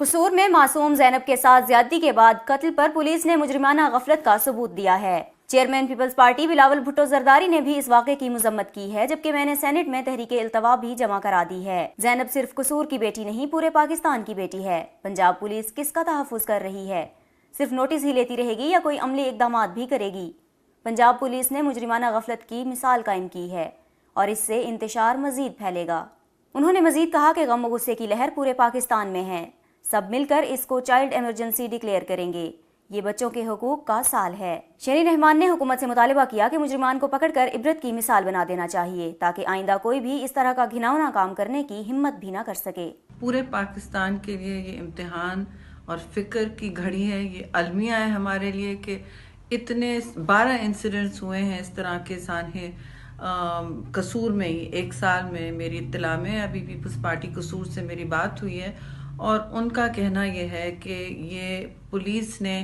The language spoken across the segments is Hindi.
कसूर में मासूम ज़ैनब के साथ ज्यादती के बाद कत्ल पर पुलिस ने मुजरिमाना गफलत का सबूत दिया है। Chairman People's Party Bilawal Bhutto Zardari ने भी इस वाक़े की मजम्मत की है, जबकि मैंने सेनेट में तहरीके इल्तवा भी जमा करा दी है। ज़ैनब सिर्फ कसूर की बेटी नहीं, पूरे पाकिस्तान की बेटी है। पंजाब पुलिस किसका तहफ़्फ़ुज़ कर रही है? सिर्फ नोटिस ही लेती रहेगी या कोई अमली इक़दामात भी करेगी? पंजाब पुलिस ने मुजरिमाना गफलत की मिसाल कायम की है और इससे इंतशार मजीद फैलेगा। उन्होंने मजीद कहा कि गम व गुस्से की लहर पूरे पाकिस्तान में है। सब मिलकर इसको चाइल्ड इमरजेंसी डिक्लेयर करेंगे। ये बच्चों के हुकूक का साल है। शहरी रहमान ने हुकूमत से मुतालिबा किया कि मुजरिमान को पकड़कर इबरत की मिसाल बना देना चाहिए, ताकि आइंदा कोई भी इस तरह का घिनौना काम करने की हिम्मत भी ना कर सके। पूरे पाकिस्तान के लिए ये इम्तिहान और फिक्र की घड़ी है, ये अलमिया है हमारे लिए कि इतने 12 इंसिडेंट्स हुए हैं इस तरह के सानहे कसूर में ही 1 साल में। मेरी इत्तला में अभी पीपल्स पार्टी कसूर से मेरी बात हुई है और उनका कहना यह है कि ये पुलिस ने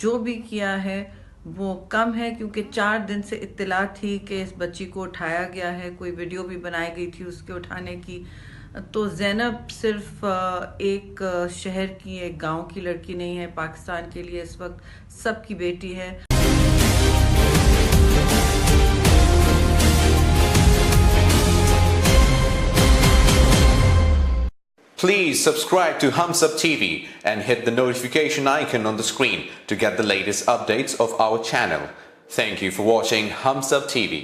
जो भी किया है वो कम है, क्योंकि 4 दिन से इत्तला थी कि इस बच्ची को उठाया गया है, कोई वीडियो भी बनाई गई थी उसके उठाने की। तो ज़ैनब सिर्फ एक शहर की, एक गांव की लड़की नहीं है, पाकिस्तान के लिए इस वक्त सबकी बेटी है। Please subscribe to Hums Up TV and hit the notification icon on the screen to get the latest updates of our channel. Thank you for watching Hums Up TV.